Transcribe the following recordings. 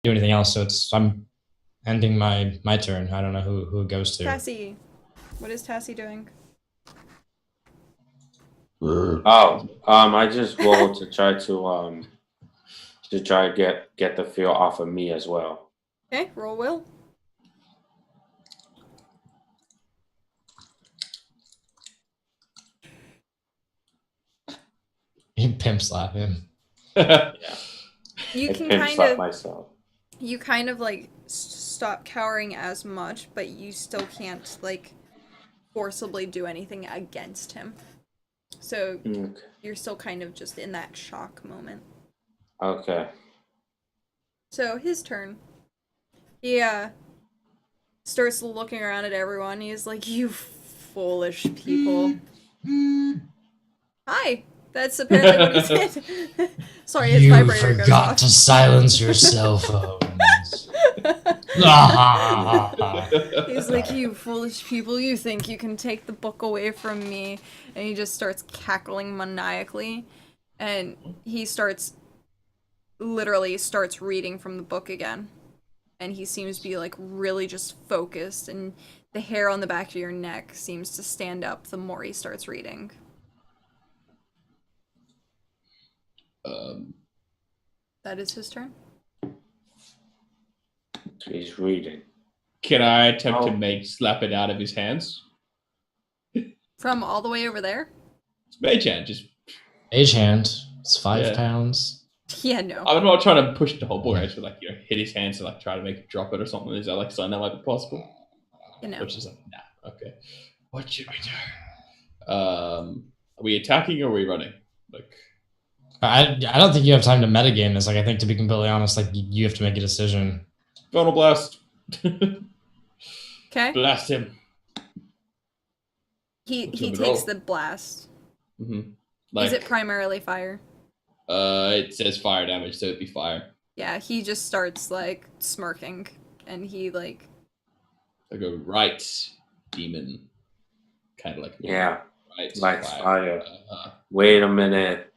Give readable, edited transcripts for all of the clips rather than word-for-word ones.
do anything else. So I'm ending my turn. I don't know who it goes to. Tassie. What is Tassie doing? Oh, I just rolled to try to get the fear off of me as well. Okay, roll will. You pimp slap him. Yeah, You I can pimp kind slap of myself. like stop cowering as much, but you still can't like forcibly do anything against him. So you're still kind of just in that shock moment. Okay. So his turn. He starts looking around at everyone. He's like, "You foolish people." Hi. That's apparently what he said. Sorry, his You vibrator goes forgot off. to silence your cell phones. He's like, "You foolish people, you think you can take the book away from me?" And he just starts cackling maniacally. And he literally starts reading from the book again. And he seems to be like really just focused, and the hair on the back of your neck seems to stand up the more he starts reading. That is his turn. He's reading. Can I attempt to slap it out of his hands? From all the way over there? It's mage hand, just Mage hand. It's 5 pounds. Yeah, no. I'm not trying to push the whole boy. I just like hit his hands to like try to make him drop it or something. Is that like something that might be possible? You know. Which is like nah. Okay. What should we do? Are we attacking or are we running? Like, I don't think you have time to metagame this. Like, I think to be completely honest, like you have to make a decision. Funnel blast. Okay. Blast him. He takes the blast. Mm-hmm. Is it primarily fire? It says fire damage, so it'd be fire. Yeah, he just starts like smirking, and he like. I go right, demon. Kind of like yeah, right, like fire. Wait a minute.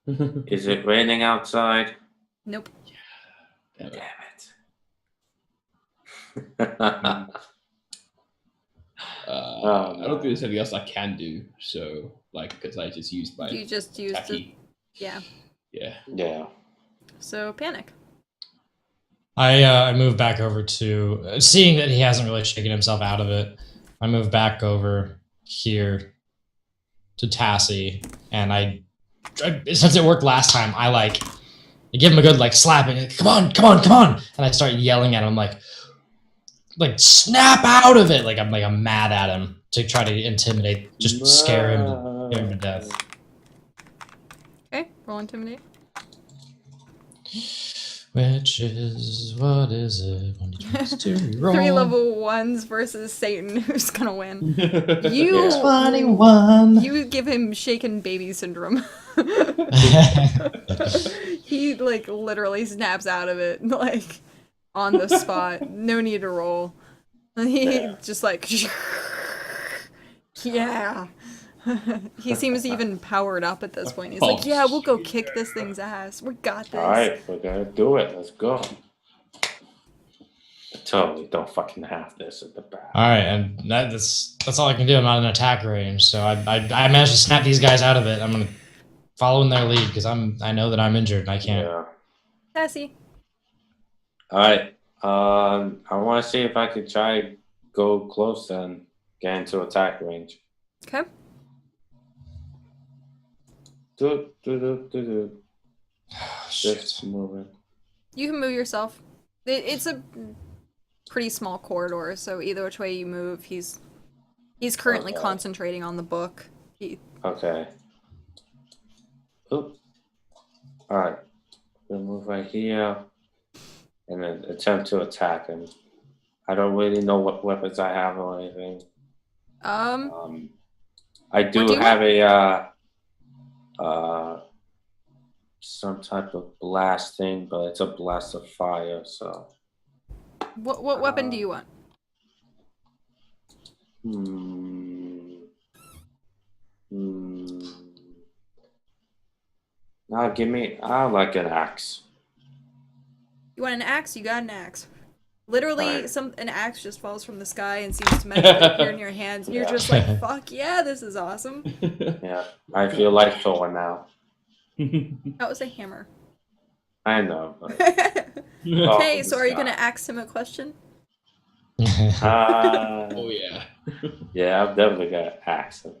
Is it raining outside? Nope. Yeah. Damn it. I don't think there's anything else I can do. So, like, because I just used my. You just used it. Yeah. Yeah. Yeah. So panic. I move back over to seeing that he hasn't really shaken himself out of it. I move back over here to Tassie, and I since it worked last time, I give him a good like slapping. Come on, come on, come on! And I start yelling at him like snap out of it! Like I'm mad at him to try to intimidate, just scare him to death. Okay, roll intimidate. Which is what is it? 3 level 1s versus Satan. Who's gonna win? You 21. You give him shaken baby syndrome. He like literally snaps out of it like on the spot. No need to roll. He just like yeah. He seems even powered up at this point. He's like, "Yeah, we'll go kick this thing's ass. We got this." All right, we're gonna do it. Let's go. I totally don't fucking have this at the back. All right, and that's all I can do. I'm not in attack range, so I managed to snap these guys out of it. I'm gonna follow in their lead because I know that I'm injured and I can't. Yeah. Tassie. All right. I want to see if I could try go close and get into attack range. Okay. Just moving. You can move yourself. It's a pretty small corridor, so either which way you move, he's currently concentrating on the book. Okay. Oop. All right. We'll move right here and then attempt to attack him. I don't really know what weapons I have or anything. I do have some type of blast thing, but it's a blast of fire, so. What weapon do you want? Now give me, I like an axe. You want an axe? You got an axe. Literally, Alright. an axe just falls from the sky and seems to magically appear in your hands, and you're just like, fuck yeah, this is awesome. Yeah, I feel like throwing now. That was a hammer. I know. But, Okay, so are you gonna ask him a question? Oh yeah. Yeah, I'm definitely gonna axe him.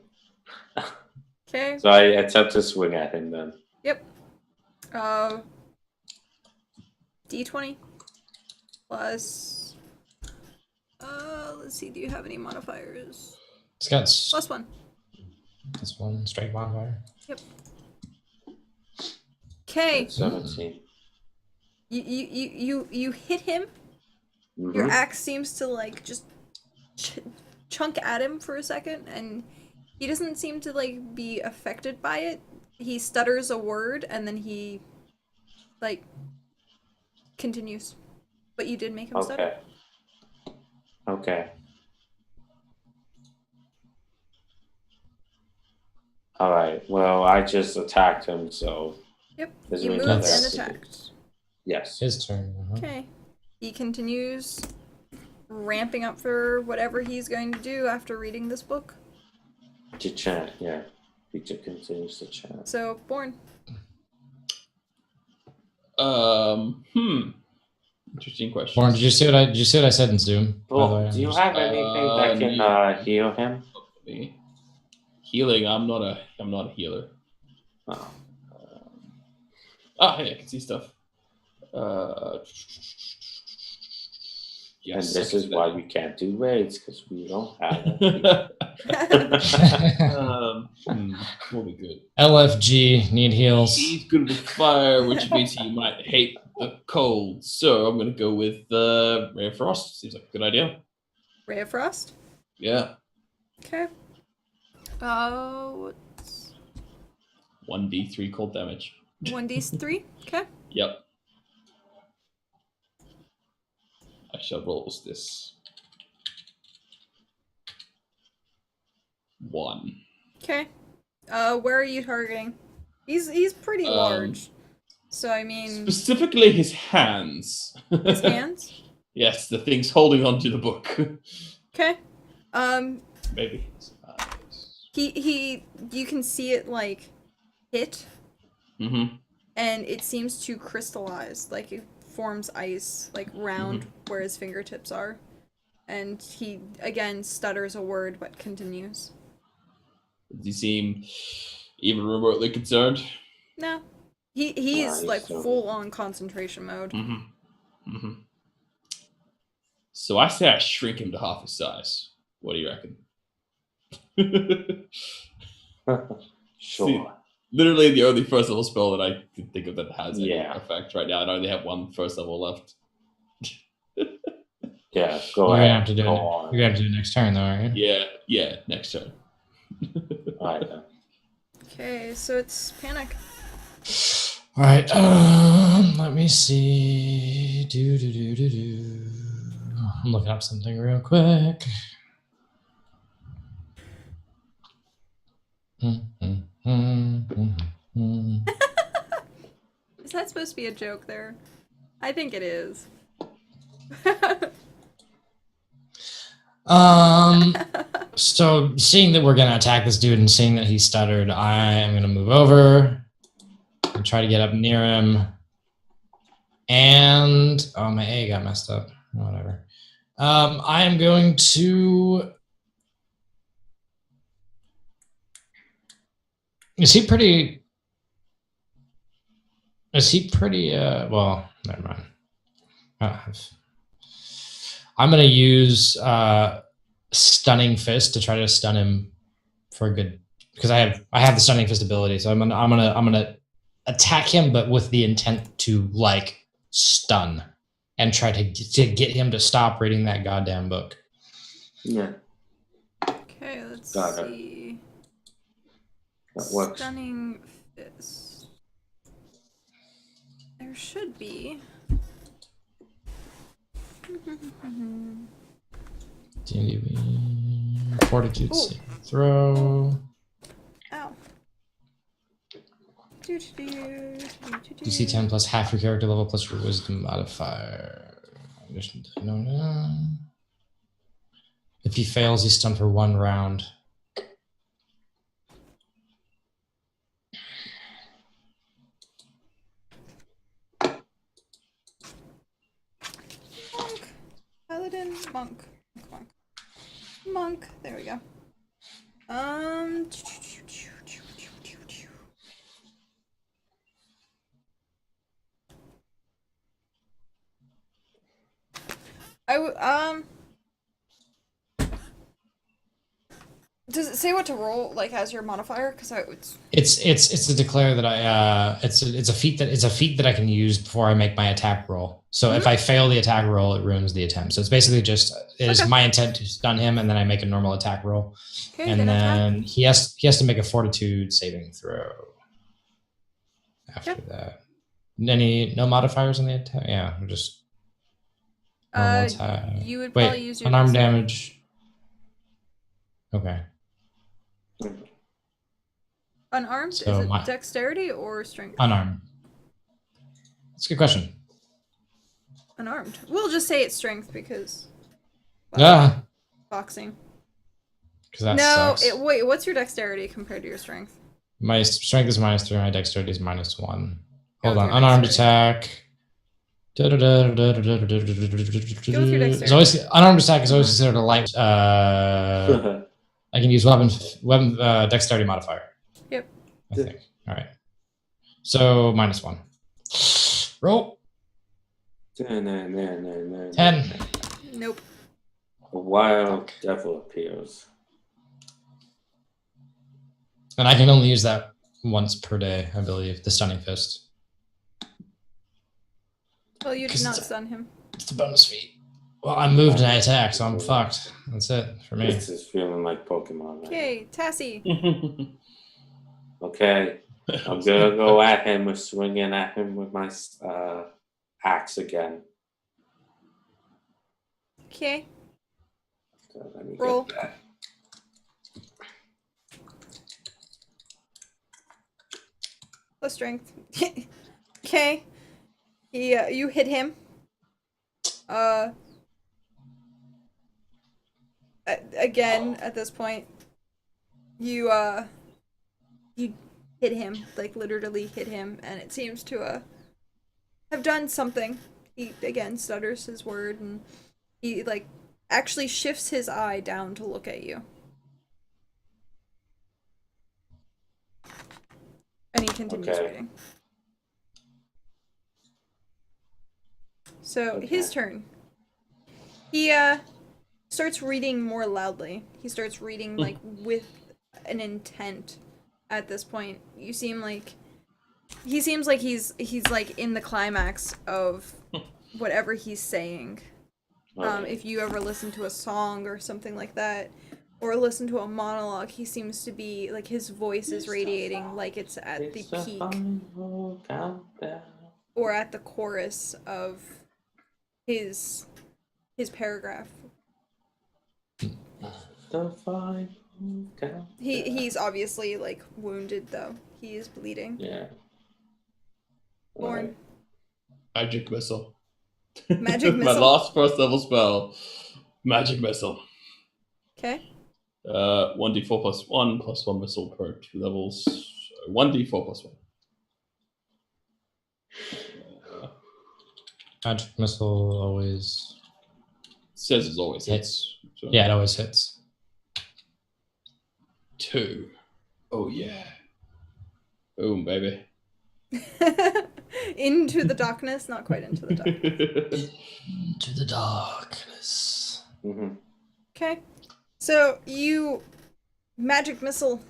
Okay. So I attempt to swing at him then. Yep. D20 plus. Let's see. Do you have any modifiers? It's got +1. Plus 1 straight modifier. Yep. Okay. 17. You hit him. Mm-hmm. Your axe seems to like just chunk at him for a second, and he doesn't seem to like be affected by it. He stutters a word and then he like continues. But you did make him stutter. Okay. Alright, well, I just attacked him, so. Yep. Doesn't You mean moved nothing and else to do. attacked. Yes. His turn. Okay. He continues ramping up for whatever he's going to do after reading this book. To chant, yeah. He continues to chant. So, Born. Interesting question. Warren, did you see what I said in Zoom? by the Well, way? do you have anything that can heal him? Me. Healing. I'm not a healer. Oh. Hey, I can see stuff. Yes. And this is why we can't do raids, because we don't have it. Will be good. LFG need heals. He's good with fire, which means he might hate the cold. So I'm gonna go with Ray of Frost. Seems like a good idea. Ray of Frost. Yeah. Okay. What's 1d3 cold damage. 1d3? Okay. Yep. I shall roll this. 1. Okay. Where are you targeting? He's pretty large. So I mean, Specifically his hands. his hands? Yes, the thing's holding onto the book. Okay. Maybe his eyes. He you can see it like hit, Mm-hmm. and it seems to crystallize, like it forms ice like round where his fingertips are. And he again stutters a word but continues. Does he seem even remotely concerned? No. He's he's like so- full on concentration mode. Mm-hmm. Mm-hmm. So I say I shrink him to half his size. What do you reckon? Sure. Literally the only first level spell that I can think of that has any Yeah. effect right now. I only have one first level left. Yeah, go You're ahead. gonna have to do Go it. on. You're gonna have to do it next turn, though, aren't you? Yeah, next turn. Alright then. Okay, so it's panic. All right. Let me see. I'm looking up something real quick. Is that supposed to be a joke there? I think it is. So seeing that we're gonna attack this dude and seeing that he stuttered, I am gonna move over and try to get up near him. And oh, my A got messed up. Whatever. I am going to. Is he pretty? Well, never mind. I'm gonna use stunning fist to try to stun him for a good, because I have the stunning fist ability, so I'm gonna attack him, but with the intent to like stun and try to get him to stop reading that goddamn book. Yeah, Okay, let's Got it. see. that works. Stunning fist. There should be. D&D fortitude Ooh. save throw. Ow. DC 10 plus half your character level plus your wisdom modifier. No. If he fails, he's stunned for 1 round. Monk. Paladin. Monk. Monk. There we go. Does it say what to roll like as your modifier? Because it's a declare that it's a feat that I can use before I make my attack roll. So if I fail the attack roll, it ruins the attempt. So it's basically just it is my intent to stun him, and then I make a normal attack roll, and then he has to make a Fortitude saving throw. After that, no modifiers on the attack. Yeah, we're just normal attack. You would probably use your unarmed damage. Okay. Unarmed? So is it dexterity or strength? Unarmed. That's a good question. Unarmed. We'll just say it's strength because. Boxing. Because that sucks. Wait, what's your dexterity compared to your strength? My strength is -3, my dexterity is -1. Hold on, unarmed attack. Unarmed attack is always considered a light. I can use weapon dexterity modifier. Yep. I think. All right. So -1. Roll. 10. Nope. A wild devil appears. And I can only use that once per day, I believe. The stunning fist. Well, you did not stun him. It's a bonus feat. Well, I moved and I attacked, so I'm fucked. That's it for me. This is feeling like Pokemon. Okay, Tassie. Okay, I'm gonna go at him, swinging at him with my axe again. Okay. So let me roll. Get that. Plus strength. Okay. You hit him. Again, at this point, you hit him, like literally hit him, and it seems to have done something. He again stutters his word, and he like actually shifts his eye down to look at you. And he continues reading. So his turn. He starts reading more loudly. He starts reading like with an intent at this point. He seems like he's like in the climax of whatever he's saying. If you ever listen to a song or something like that, or listen to a monologue, he seems to be like his voice is radiating like it's at the peak or at the chorus of his paragraph. He's obviously like wounded though. He is bleeding. Yeah. Born. Magic missile. Magic missile. My last first level spell. Magic missile. Okay. 1d4 plus 1 plus 1 missile per 2 levels. 1d4 plus 1. Magic missile always. It says it always hits. So. Yeah, it always hits. 2. Oh yeah. Boom, baby. Into the darkness, not quite into the darkness. Into the darkness. Mm-hmm. Okay. So you magic missile,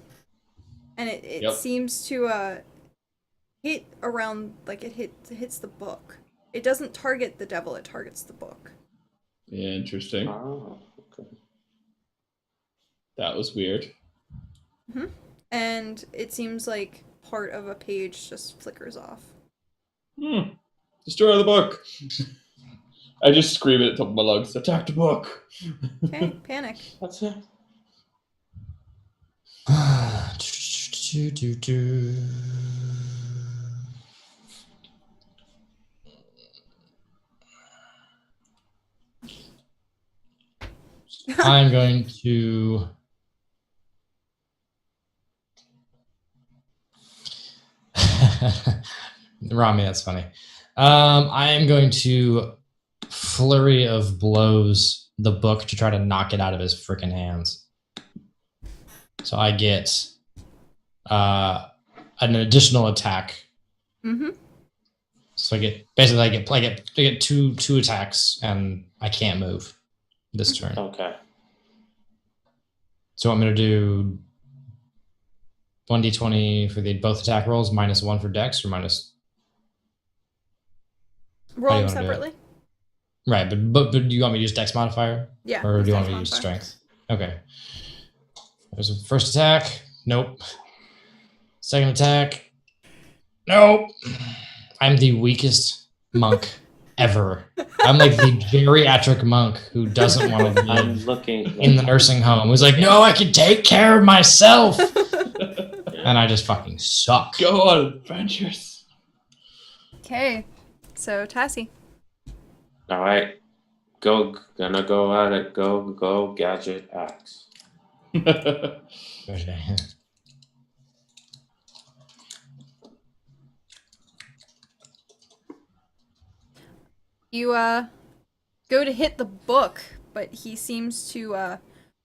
and it seems to hit around, like it hits the book. It doesn't target the devil, it targets the book. Yeah, interesting. Oh, okay. That was weird. Mm-hmm. And it seems like part of a page just flickers off. Destroy the book! I just scream at the top of my lungs, attack the book! Okay, panic. That's it. I'm going to. Rami, that's funny. I am going to flurry of blows the book to try to knock it out of his freaking hands. So I get an additional attack. Mm-hmm. So I get two attacks, and I can't move this turn. Okay. So I'm gonna do 1d20 for the both attack rolls, -1 for Dex, or minus. Roll them wanna do it? separately. Right, but do you want me to use Dex modifier? Yeah. Or do you Dex want me to use modifier. Strength? Okay. There's a first attack. Nope. Second attack. Nope. I'm the weakest monk ever. I'm like the geriatric monk who doesn't want to I'm live looking in the nursing home. Who's like, no, I can take care of myself. And I just fucking suck. Go on adventures. Okay. So Tassie. All right. Gonna go at it. Go, gadget axe. Okay. You go to hit the book, but he seems to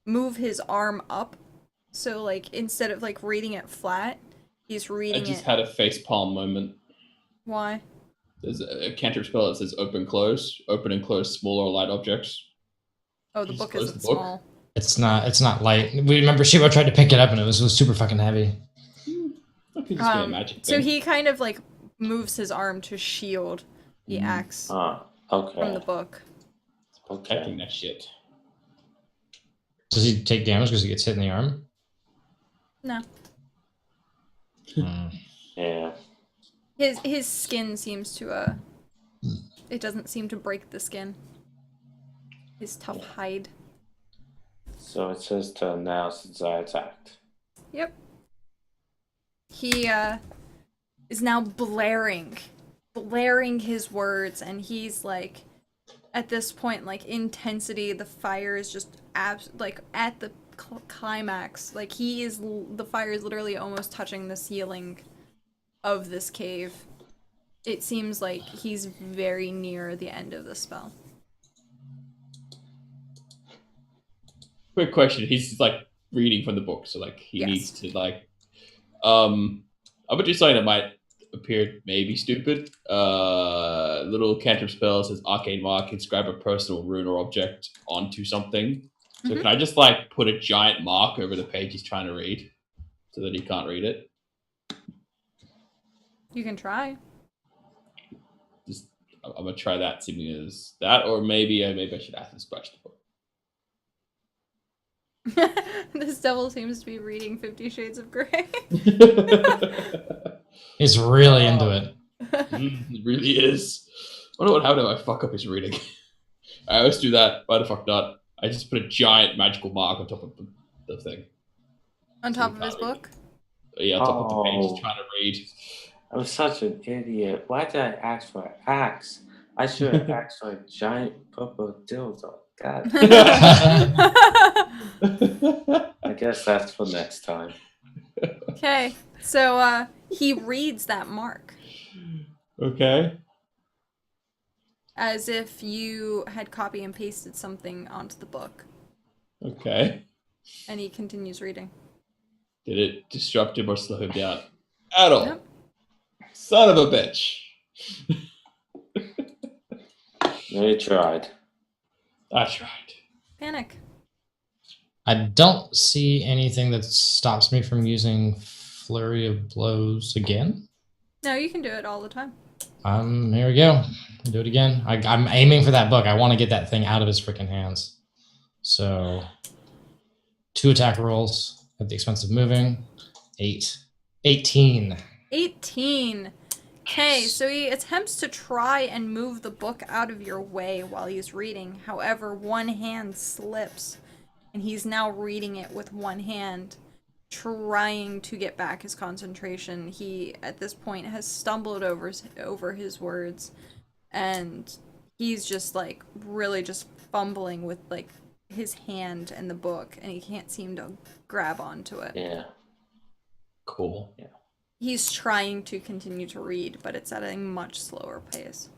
move his arm up. So like instead of like reading it flat, he's I reading just it. had a facepalm moment. Why? There's a cantrip spell that says open and close small or light objects. Oh, the Just book close isn't the book. small. It's not light. We remember Shiva tried to pick it up and it was super fucking heavy. That could just be a magic So thing. he kind of like moves his arm to shield the axe from the Okay. book. Protecting Okay. that shit. Does he take damage because he gets hit in the arm? No. Hmm. Yeah. His skin seems to it doesn't seem to break the skin. His tough hide. So it says to now since I attacked. Yep. He is now blaring his words, and he's like, at this point, like intensity. The fire is just like at the climax. Like the fire is literally almost touching the ceiling of this cave. It seems like he's very near the end of the spell. Quick question. He's like reading from the book, so like he Yes. needs to like I'm gonna do something that might appear maybe stupid. Little cantrip spell says arcane mark, inscribe a personal rune or object onto something. So Mhm. can I just like put a giant mark over the page he's trying to read so that he can't read it? You can try. I'm gonna try that, seeming as that, or maybe I should ask him to scratch the book. This devil seems to be reading 50 Shades of Grey. He's really into it. It really is. I wonder what happened if I fuck up his reading. I always do that. Why the fuck not? I just put a giant magical mark on top of the thing. On top of his book? Yeah, on top of the page he's Oh. trying to read. I'm such an idiot. Why did I ask for an axe? I should have asked for a giant purple dildo. God. I guess that's for next time. Okay, so he reads that mark Okay. as if you had copy and pasted something onto the book, Okay. and he continues reading. Did it disrupt him or slow him down? At all. Nope. Son of a bitch. They tried. I tried. Panic. I don't see anything that stops me from using Flurry of Blows again. No, you can do it all the time. Here we go. Do it again. I'm aiming for that book. I want to get that thing out of his freaking hands. So, 2 attack rolls at the expense of moving. 18. 18. Okay, so he attempts to try and move the book out of your way while he's reading. However, one hand slips, and he's now reading it with one hand, trying to get back his concentration. He, at this point, has stumbled over his words, and he's just, like, really just fumbling with, like, his hand and the book, and he can't seem to grab onto it. Yeah. Cool. Yeah. He's trying to continue to read, but it's at a much slower pace.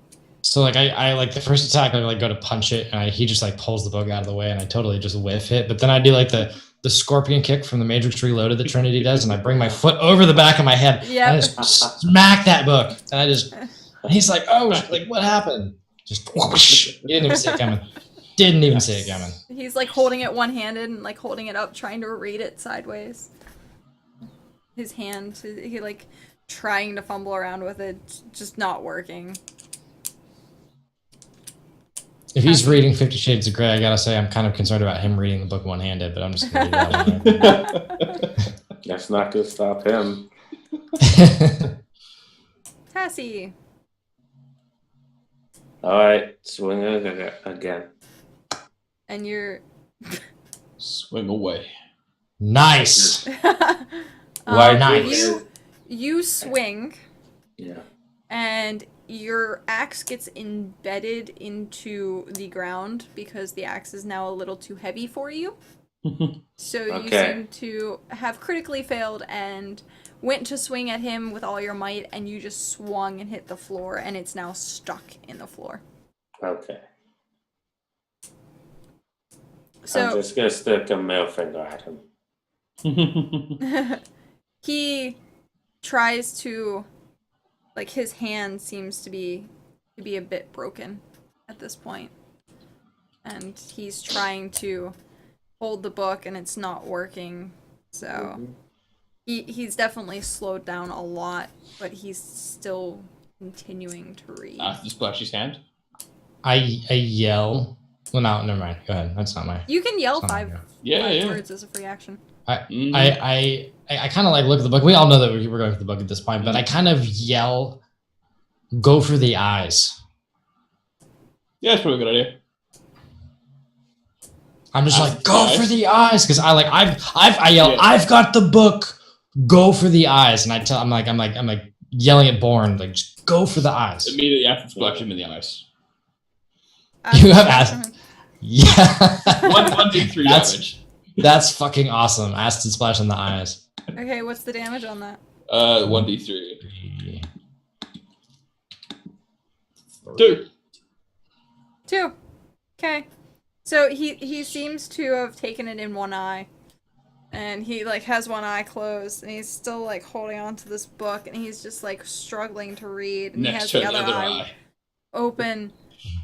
So like I like the first attack, I like go to punch it, and he just like pulls the book out of the way, and I totally just whiff it. But then I do like the scorpion kick from the Matrix Reloaded that Trinity does, and I bring my foot over the back of my head, and I just smack that book, and I just, and he's like, oh, like what happened? Just whoosh. He didn't even see it coming. Didn't even see it coming. He's like holding it one-handed and like holding it up, trying to read it sideways. His hand, he like trying to fumble around with it, just not working. If he's reading 50 Shades of Grey, I gotta say I'm kind of concerned about him reading the book one-handed, but I'm just gonna leave that one. That's not gonna stop him. Tassie. Alright, swing it again. And you're Swing away. Nice. Why nice? You swing, Yeah. and your axe gets embedded into the ground because the axe is now a little too heavy for you. So you Okay. seem to have critically failed and went to swing at him with all your might, and you just swung and hit the floor, and it's now stuck in the floor. Okay. I'm So just gonna stick a middle finger at him. he tries to, like, his hand seems to be a bit broken at this point, and he's trying to hold the book, and it's not working. So he's definitely slowed down a lot, but he's still continuing to read. Just splash his hand. I yell. Well, no, never mind. Go ahead. That's not my. You can yell that's not five my go. Yeah. words as a free action. I kind of like look at the book. We all know that we're going for the book at this point, but I kind of yell, "Go for the eyes." Yeah, it's probably a good idea. I'm just Eyes like, for "Go the for eyes? the eyes," because I yell, Yeah. "I've got the book. Go for the eyes," and I'm like yelling at Bourne, like, just go for the eyes. Immediately after splash him in the eyes. You have acid. Yeah. 1d3 damage. That's fucking awesome. Acid splash in the eyes. Okay, what's the damage on that? 1d3. 2. 2. Okay. So he seems to have taken it in one eye. And he like has one eye closed, and he's still like holding on to this book, and he's just like struggling to read, and Next he to has the the other other eye eye. open,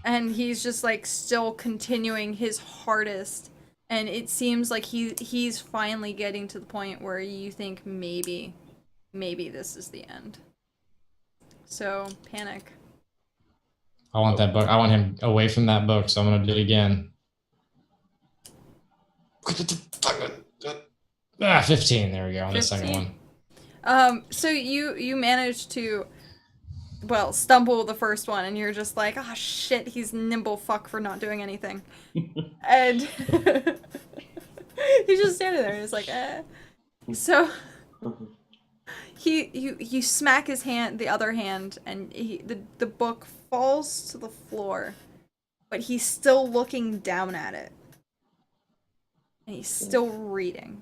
and he's just like still continuing his hardest, and it seems like he's finally getting to the point where you think maybe this is the end. So panic. I want that book. I want him away from that book, so I'm gonna do it again. 15. There we go on the second 15? one. So you managed to, well, stumble the first one, and you're just like, oh shit, he's nimble fuck for not doing anything. And he's just standing there, he's like, eh. So you smack his hand, the other hand, and the book falls to the floor, but he's still looking down at it. And he's still reading.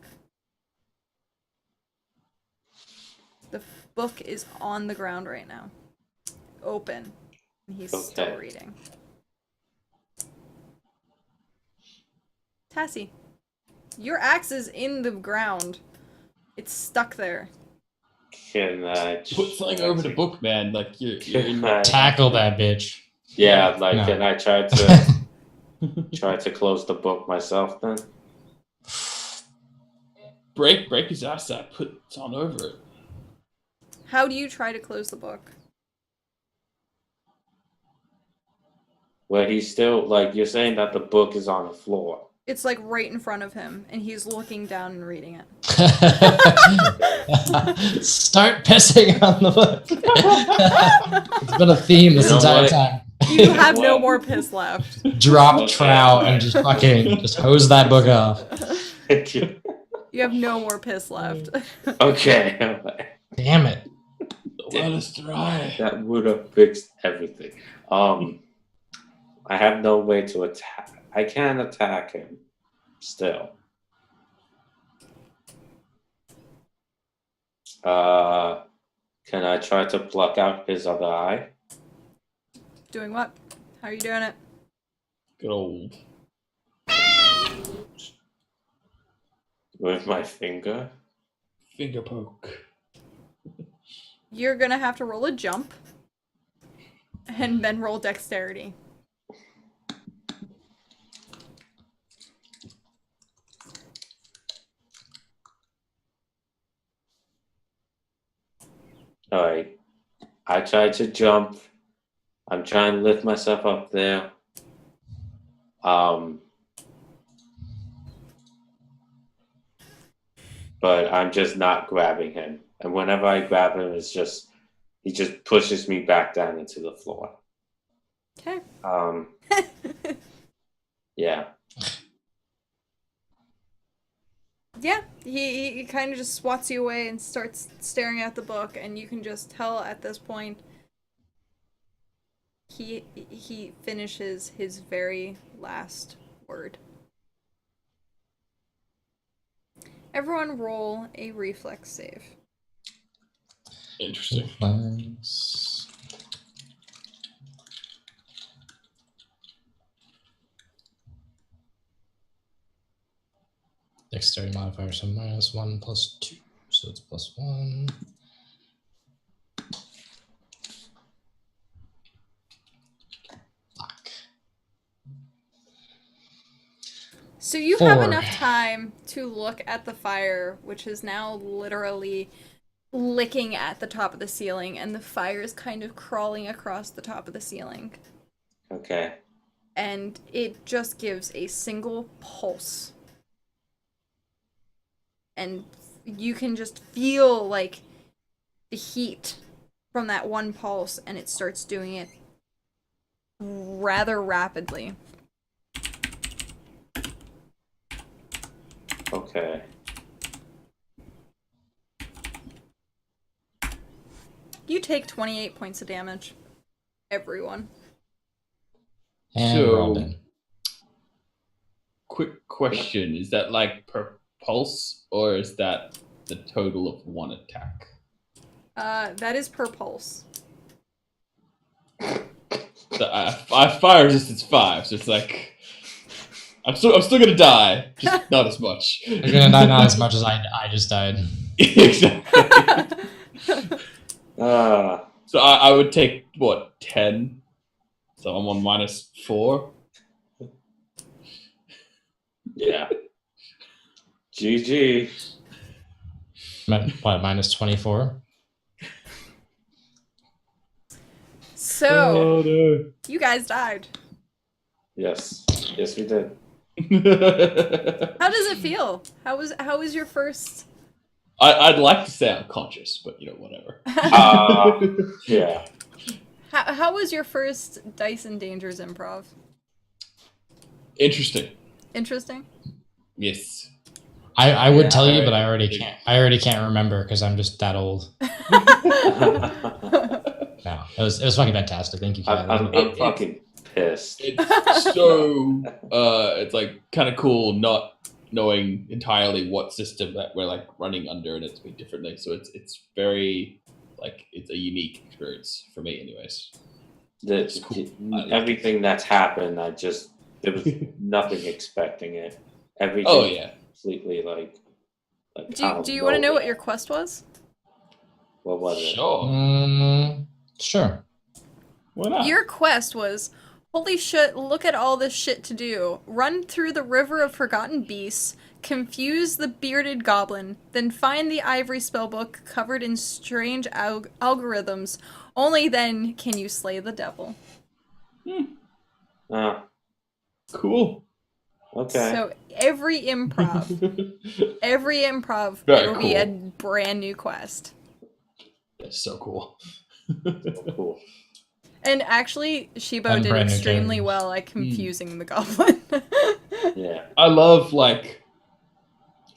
The book is on the ground right now. Open. And he's still reading. Tassie, your axe is in the ground. It's stuck there. Can I Put something over the book, man. Like you're in Tackle that bitch. Yeah, like No. can I try to close the book myself then? break his ass out. Put something over it. How do you try to close the book? Well, he's still like you're saying that the book is on the floor. It's like right in front of him, and he's looking down and reading it. Start pissing on the book. It's been a theme this You know entire what? time. You have no Well- more piss left. Drop Okay. trout and just hose that book off. You have no more piss left. Okay. Damn it. The well is dry. That would have fixed everything. I have no way to attack. I can't attack him. still. Can I try to pluck out his other eye? Doing what? How are you doing it? Good old. With my finger? Finger poke. You're gonna have to roll a jump. And then roll dexterity. Alright. I tried to jump. I'm trying to lift myself up there. But I'm just not grabbing him. And whenever I grab him, he just pushes me back down into the floor. Okay. Yeah. Yeah, he kind of just swats you away and starts staring at the book, and you can just tell at this point he finishes his very last word. Everyone roll a reflex save. Interesting. Thanks. Dexterity modifier, so -1 plus 2. So it's +1. Fuck. So you have 4. enough time to look at the fire, which is now literally licking at the top of the ceiling, and the fire is kind of crawling across the top of the ceiling. Okay. And it just gives a single pulse. And you can just feel, like, the heat from that one pulse, and it starts doing it rather rapidly. Okay. You take 28 points of damage. Everyone. And So- we're all dead. Quick question: is that like per pulse, or is that the total of one attack? That is per pulse. So I have fire resistance 5, so it's like I'm still gonna die, just not as much. You're gonna die not as much as I just died. Exactly. Ah. So I would take what 10. So I'm on -4. Yeah. GG. What, -24? So, Oh no. you guys died. Yes. Yes, we did. How does it feel? How was your first? I'd like to say I'm conscious, but whatever. Yeah. How was your first Dice and Dangers improv? Interesting. Interesting. Yes. I would Yeah, tell you, I- but I already can't remember because I'm just that old. No, it was fucking fantastic. Thank you, Kylie. I'm fucking pissed. It's so it's like kind of cool not knowing entirely what system that we're like running under, and it's been differently. So it's very like it's a unique experience for me, anyways. It's cool. Everything that's happened, there was nothing expecting it. Everything. Oh yeah. Completely like. Do you want to know what your quest was? What was it? Sure. Sure. Why not? Your quest was, holy shit, look at all this shit to do. Run through the river of forgotten beasts, confuse the bearded goblin, then find the ivory spellbook covered in strange algorithms. Only then can you slay the devil. Cool. Okay. So every improv Very will be a cool. brand new quest. That's so cool. Cool. And actually, Shibo And did brand new extremely characters. well at confusing the goblin. Yeah. I love like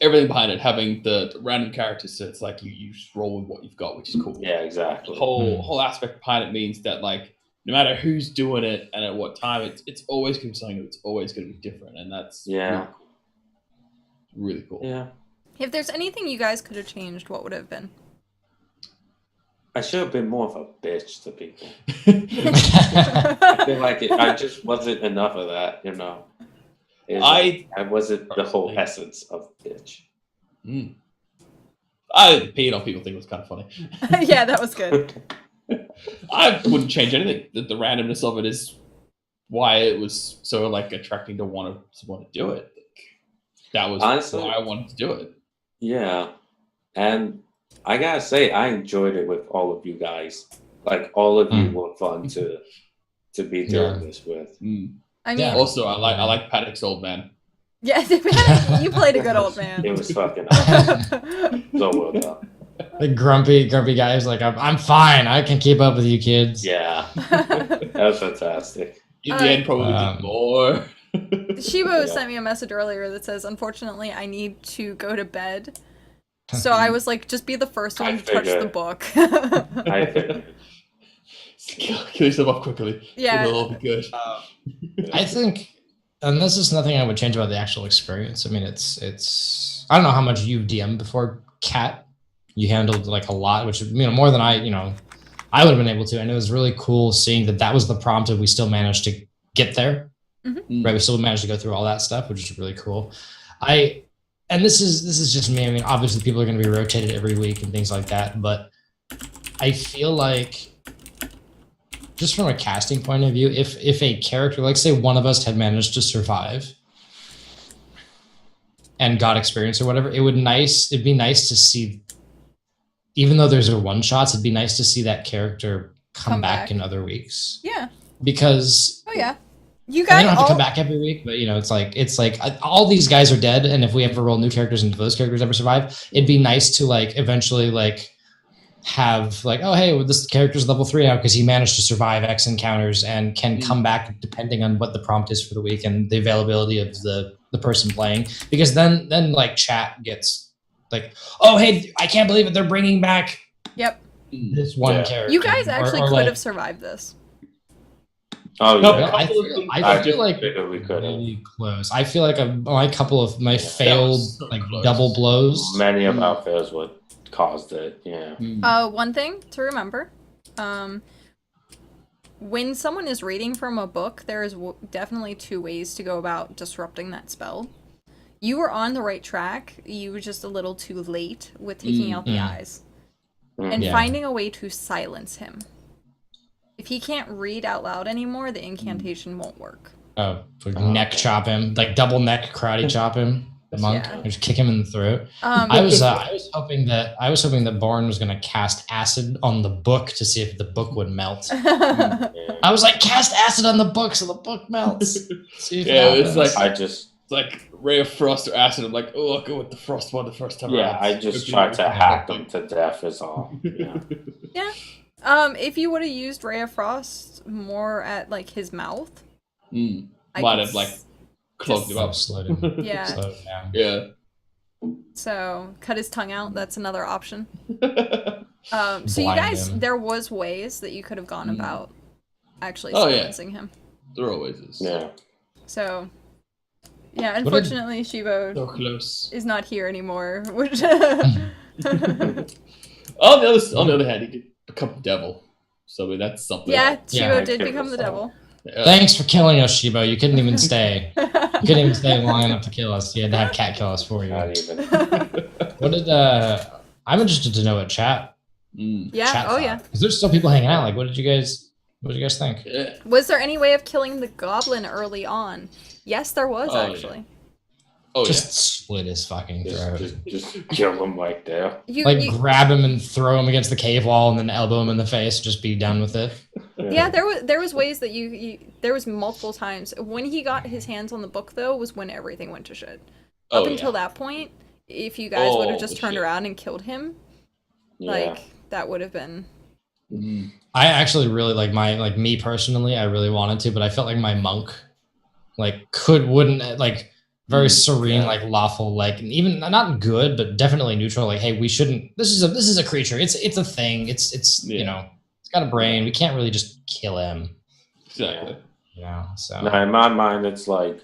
everything behind it, having the random characters. So it's like you just roll with what you've got, which is cool. Yeah. The Exactly. whole aspect behind it means that like no matter who's doing it and at what time, it's always gonna be something that's always gonna be different, and that's Yeah. really cool. really cool. Yeah. If there's anything you guys could have changed, what would it have been? I should have been more of a bitch to people. I feel like I just wasn't enough of that, you know. I wasn't the whole essence of bitch. I peeing on people thing was kind of funny. Yeah, that was good. I wouldn't change anything. The randomness of it is why it was so like attracting to want to do it. That was Honestly, why I wanted to do it. Yeah, and I gotta say, I enjoyed it with all of you guys. Like all of you were fun to be doing this with. I mean, also I like Paddock's old man. Yeah, you played a good old man. It was fucking awesome. So well done. The grumpy guy is like, I'm fine. I can keep up with you kids. Yeah, that was fantastic. In the end, probably did more. Shibo sent me a message earlier that says, unfortunately, I need to go to bed. So I was like, just be the first one to touch the book. I figured. Kill yourself off quickly. Yeah. It'll all be good. I think, and this is nothing I would change about the actual experience. I mean, it's. I don't know how much you've DM'd before, Kat. You handled like a lot, which more than I would have been able to. And it was really cool seeing that was the prompt, and we still managed to get there. Mm-hmm. Right, we still managed to go through all that stuff, which is really cool. And this is just me. I mean, obviously people are going to be rotated every week and things like that, but I feel like just from a casting point of view, if a character, like say one of us had managed to survive and got experience or whatever, it'd be nice to see, even though there's a one shots, it'd be nice to see that character come back in other weeks. Yeah. Because you guys they don't have to come back every week, but it's like all these guys are dead, and if we ever roll new characters and those characters ever survive, it'd be nice to like eventually like have like, oh hey, well, this character's level 3 now because he managed to survive X encounters and can come back depending on what the prompt is for the week and the availability of the person playing. Because then like chat gets like, oh hey, I can't believe it, they're bringing back this one character. You guys actually or could like, have survived this. Oh yeah, I feel like we could really close. I feel like a couple of my failed like double blows. Many of our fails would caused it. Yeah. One thing to remember, when someone is reading from a book, there is definitely 2 ways to go about disrupting that spell. You were on the right track. You were just a little too late with taking out the eyes and finding a way to silence him. If he can't read out loud anymore, the incantation won't work. Oh, neck chop him, like double neck karate chop him, the monk, or just kick him in the throat. I was hoping that Born was gonna cast acid on the book to see if the book would melt. I was like, cast acid on the book so the book melts. See if it's like it's like ray of frost or acid. I'm like, oh, I'll go with the frost one the first time. Yeah, I just tried to hack them to death. Is all. Yeah. If you would have used Ray of Frost more at like his mouth, might have like clogged him up. Slowed him. Yeah. Slowed him down. Yeah. So cut his tongue out. That's another option. So you guys, there was ways that you could have gone about actually silencing him. There always is. Yeah. So, yeah, unfortunately, Shibo so close. is not here anymore. Which on the other hand, he could become the devil. So I mean, that's something. Yeah, Shibo did become the devil. Thanks for killing us, Shibo. You couldn't even stay. You couldn't even stay long enough to kill us. You had to have Cat kill us for you. Not even. What did I'm interested to know what chat. Yeah. Chat Oh yeah. Because there's still people hanging out. Like, what did you guys think? Yeah. Was there any way of killing the goblin early on? Yes, there was actually. Yeah. Oh just split his fucking throat. Just kill him right there. You grab him and throw him against the cave wall and then elbow him in the face. Just be done with it. Yeah, there was ways that there was multiple times. When he got his hands on the book though was when everything went to shit. Up until that point, if you guys would have just turned around and killed him, like that would have been. I actually really me personally, I really wanted to, but I felt like my monk wouldn't very serene, lawful, even not good, but definitely neutral. Like, hey, we shouldn't. This is a creature. It's a thing. It's it's got a brain. We can't really just kill him. Exactly. So now in my mind, it's like,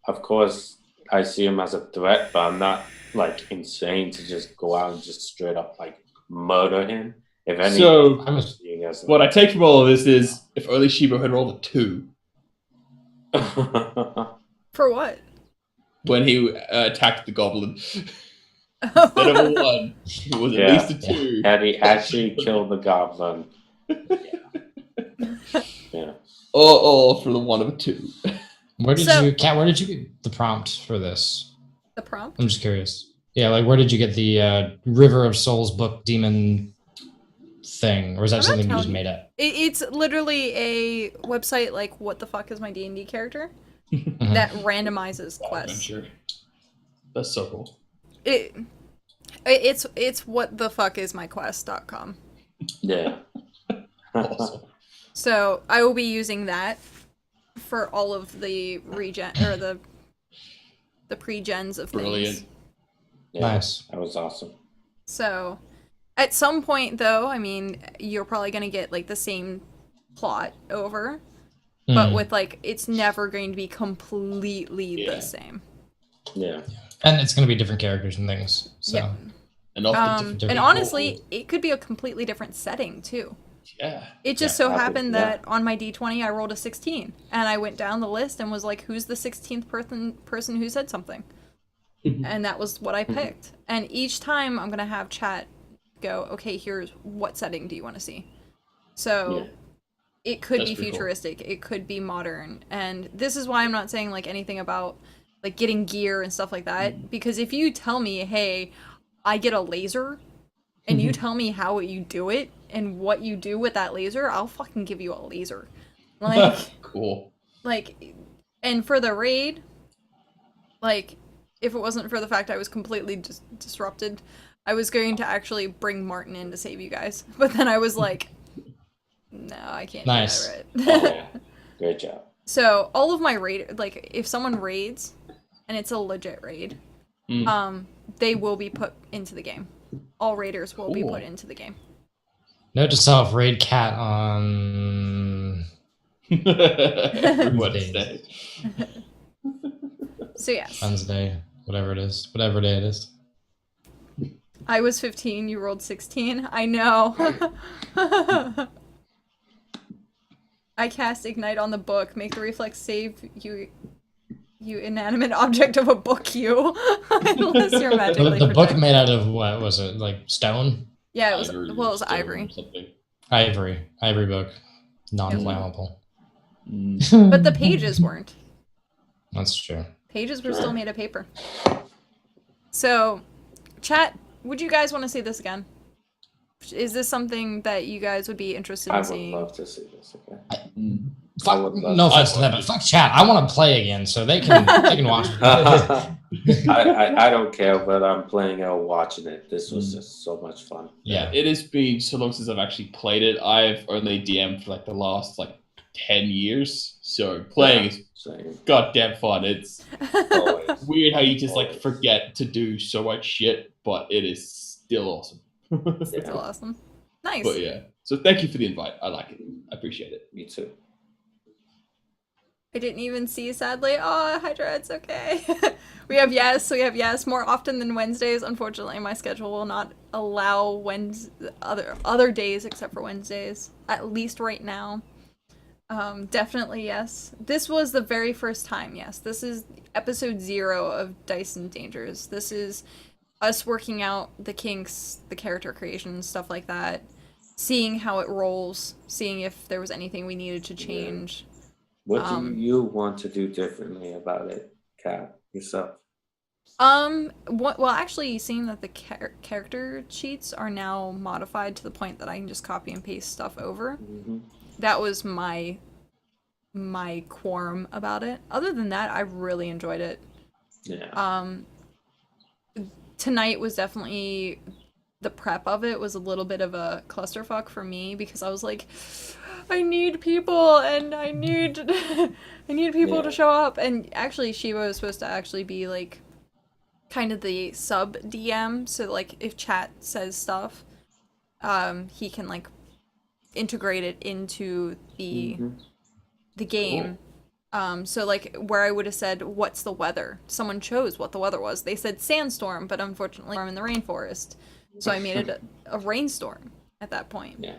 of course, I see him as a threat, but I'm not like insane to just go out and just straight up like murder him. If any, So, I'm seeing as what I take from all of this is if only Shibo had rolled a 2 For what? when he attacked the goblin. Instead of a 1, it was at least a 2. Had he actually killed the goblin? Yeah. Or for the 1 of a 2. Where did you get the prompt for this? The prompt? I'm just curious. Yeah, like where did you get the River of Souls book demon thing, or is that something you just made up? It's literally a website like what the fuck is my D&D character that randomizes quests. Sure. That's so cool. It's what the fuck is my quest.com. Yeah. Awesome. So I will be using that for all of the regen or the pre-gens of things. Brilliant. Yeah, Nice. That was awesome. So at some point though, I mean, you're probably gonna get like the same plot over, but with like it's never going to be completely the same. Yeah. And it's going to be different characters and things. So. Yeah. And, often And honestly, it could be a completely different setting too. yeah. It just so happened that on my D20 I rolled a 16, and I went down the list and was like, who's the 16th person who said something? And that was what I picked. And each time I'm gonna have chat go, okay, here's what setting do you want to see? So it could be futuristic, cool. It could be modern, and this is why I'm not saying like anything about like getting gear and stuff like that, because if you tell me, hey, I get a laser, and you tell me how you do it and what you do with that laser, I'll fucking give you a laser. Like, cool. Like, and for the raid, like, if it wasn't for the fact I was completely disrupted, I was going to actually bring Martin in to save you guys. But then I was like, no, I can't do that right. Great job. So all of my raid, like, if someone raids, and it's a legit raid, they will be put into the game. All raiders will be put into the game. Note to self: raid cat on Wednesday. So yes. Wednesday, whatever day it is. I was 15. You rolled 16. I know. I cast Ignite on the book. Make the reflex save you inanimate object of a book you. Unless you're magically The book made out of what was it? Like stone? Yeah, it was. It was ivory. Ivory book, non-flammable. But the pages weren't. That's true. Pages were still made of paper. So, chat, would you guys want to see this again? Is this something that you guys would be interested in seeing? I would love to see this again. No offense to them, but fuck chat. I want to play again, so they can watch it. I don't care, but I'm playing or watching it. This was just so much fun. Yeah, it has been so long since I've actually played it. I've only DM'd for like the last 10 years, so playing is goddamn fun. It's weird how you just forget to do so much shit, but it is still awesome. It's still awesome. Nice. But yeah, so thank you for the invite. I like it. I appreciate it. Me too. I didn't even see, sadly. Oh, Hydra, it's okay. We have yes more often than Wednesdays. Unfortunately, my schedule will not allow other days except for Wednesdays, at least right now. Definitely yes. This was the very first time, yes. This is episode 0 of Dice and Dangers. This is us working out the kinks, the character creation, stuff like that. Seeing how it rolls, seeing if there was anything we needed to change. What do you want to do differently about it, Kat, yourself? Well, actually, seeing that the character sheets are now modified to the point that I can just copy and paste stuff over, that was my quorum about it. Other than that, I really enjoyed it. Yeah. Tonight was definitely, the prep of it was a little bit of a clusterfuck for me, because I was like, I need people, and I need people to show up. And actually, Shiva was supposed to actually be kind of the sub DM, so if chat says stuff, he can integrate it into the game. So like where I would have said, "What's the weather?" Someone chose what the weather was. They said sandstorm, but unfortunately, I'm in the rainforest, so I made it a rainstorm at that point. Yeah.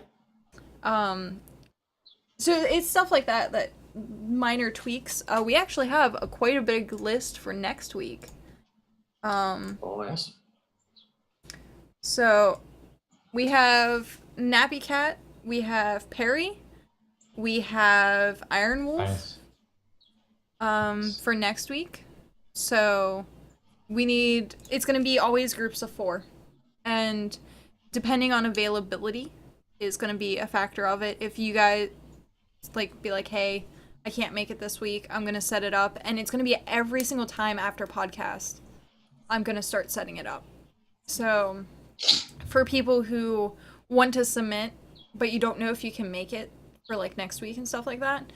So it's stuff like that, minor tweaks. We actually have quite a big list for next week. Awesome. So we have Nappy Cat, we have Perry, we have Iron Wolf. Nice. For next week. So it's going to be always groups of 4. And depending on availability is going to be a factor of it. If you guys be like, hey, I can't make it this week, I'm going to set it up. And it's going to be every single time after podcast, I'm going to start setting it up. So for people who want to submit, but you don't know if you can make it for like next week and stuff like that,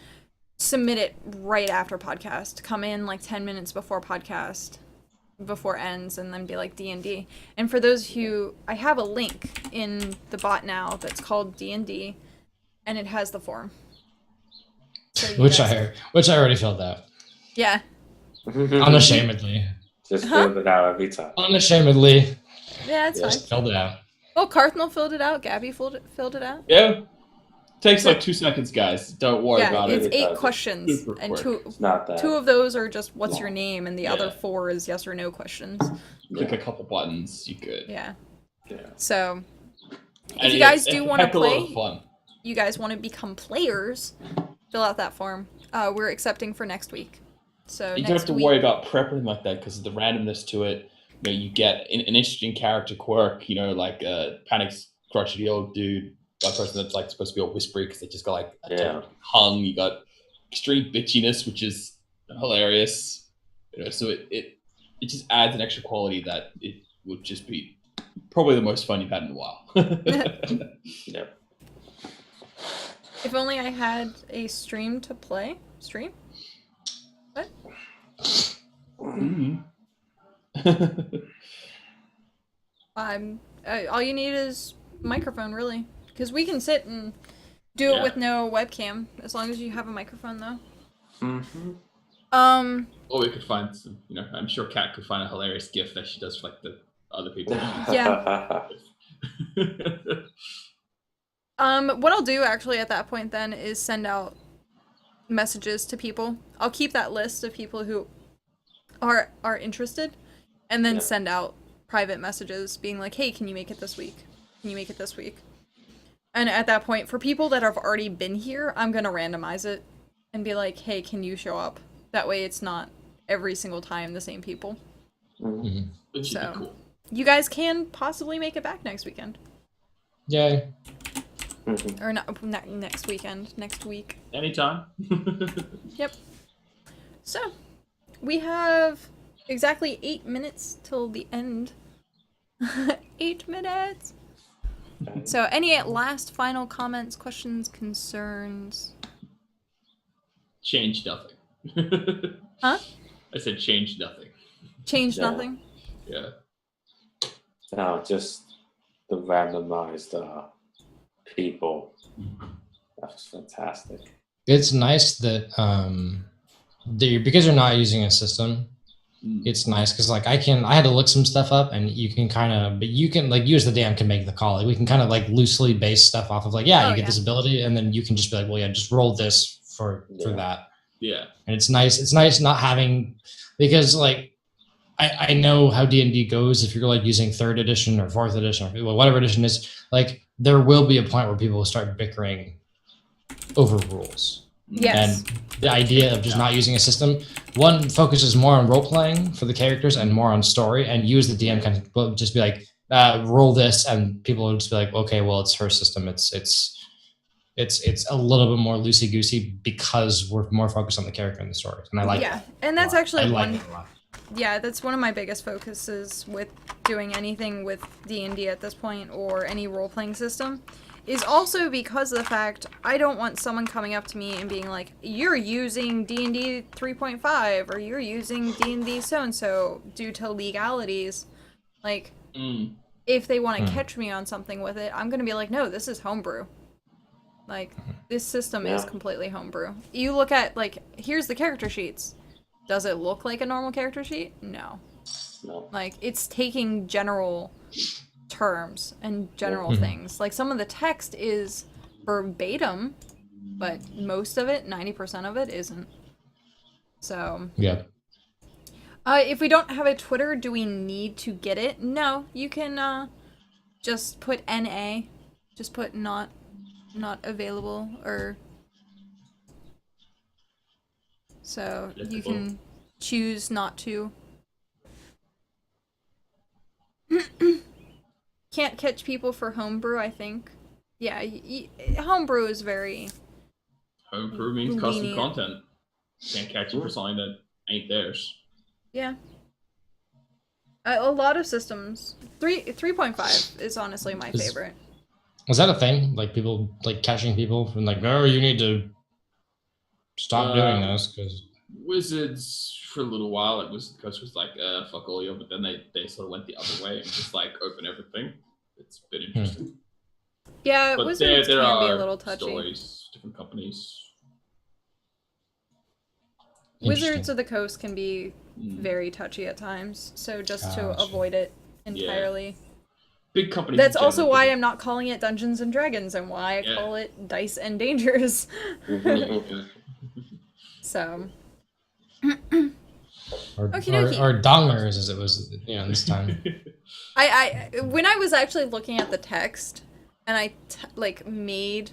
submit it right after podcast. Come in like 10 minutes before podcast, before ends, and then be like D&D. And for those who, I have a link in the bot now that's called D&D, and it has the form. So Which I already filled out. Yeah. Unashamedly. Just filled it out every time. Unashamedly. Yeah, it's Just fine. filled it out. Oh, Cardinal filled it out. Gabby filled it out. Yeah. Takes like 2 seconds, guys. Don't worry about it's it. 8 questions, Super and quick. It's not that. 2 of those are just what's your Yeah. name, and the other 4 is yes or no questions. Click a couple buttons, you could. Yeah. Yeah. So And if you guys it's do a want to heck of a lot of play, fun. you guys want to become players, fill out that form. We're accepting for next week. So You next don't have to week, worry about prepping like that because of the randomness to it. You know, you get an interesting character quirk. You know, like Panic's crotchety old dude, that person that's like supposed to be all whispery because they just got like hung. You got extreme bitchiness, which is hilarious. You know, so it just adds an extra quality that it would just be probably the most fun you've had in a while. Yep. If only I had a stream to play. Stream? What? Mm. All you need is microphone, really, because we can sit and do it with no webcam as long as you have a microphone, though. Mm-hmm. Or we could find some, you know, I'm sure Kat could find a hilarious GIF that she does for like the other people. Yeah. What I'll do actually at that point then is send out messages to people. I'll keep that list of people who are interested, and then send out private messages being like, hey, can you make it this week? Can you make it this week? And at that point, for people that have already been here, I'm gonna randomize it and be like, hey, can you show up? That way it's not every single time the same people. Mm-hmm. Which should So, be cool. you guys can possibly make it back next weekend. Yay. Mm-hmm. Or not next weekend, next week. Anytime. Yep. So, we have exactly 8 minutes till the end. 8 minutes! So, any last final comments, questions, concerns? Change nothing. Huh? I said change nothing. Change Yeah. nothing? Yeah. No, just the randomized people. That's fantastic. It's nice that because you're not using a system, it's nice because like I had to look some stuff up, and you can kind of, but you can like you as the DM can make the call. Like we can kind of like loosely base stuff off of like, you get this ability, and then you can just be like, well, yeah, just roll this for that. Yeah. And it's nice not having, because like I know how D&D goes. If you're like using 3rd edition or 4th edition or whatever edition is, like there will be a point where people will start bickering over rules. Yes. And the idea of just not using a system, one focuses more on role playing for the characters and more on story, and you as the DM can just be like, roll this, and people will just be like, okay, well, it's her system. It's a little bit more loosey goosey because we're more focused on the character and the story, and I like Yeah, that. and that's actually I like one. it a lot. Yeah, that's one of my biggest focuses with doing anything with D&D at this point, or any role-playing system, is also because of the fact I don't want someone coming up to me and being like, you're using D&D 3.5, or you're using D&D so-and-so due to legalities. Like, if they want to catch me on something with it, I'm going to be like, no, this is homebrew. Like, This system is completely homebrew. You look at, like, here's the character sheets. Does it look like a normal character sheet? No. No. Like, it's taking general terms and general things. Like, some of the text is verbatim, but most of it, 90% of it, isn't. So. Yeah. If we don't have a Twitter, do we need to get it? No, you can just put NA. Just put not available, or so you can choose not to. Can't catch people for homebrew, I think. Yeah, homebrew is very... Homebrew means custom content. Can't catch you for something that ain't theirs. Yeah. A lot of systems. 3.5 is honestly my favorite. Was that a thing? Like people, like catching people from like, no, you need to stop doing this because Wizards for a little while it was because it was like fuck all you, but then they sort of went the other way and just like open everything. It's been interesting. Yeah, but Wizards there can are be a little touchy. Stories, different companies. Wizards of the Coast can be very touchy at times, so just to avoid it entirely. Yeah. Big companies. That's also why I'm not calling it Dungeons and Dragons and why I call it Dice and Dangers. So. or dongers as it was, this time. I when I was actually looking at the text and I made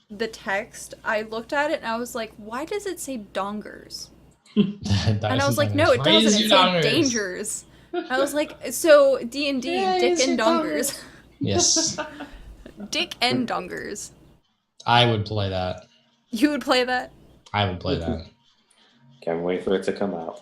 the text, I looked at it and I was like, why does it say dongers? And I was like, no, it doesn't. It says dangers. I was like, so D&D, dick and dongers. Yes. Dick and dongers. I would play that. You would play that? I would play that. Can't wait for it to come out.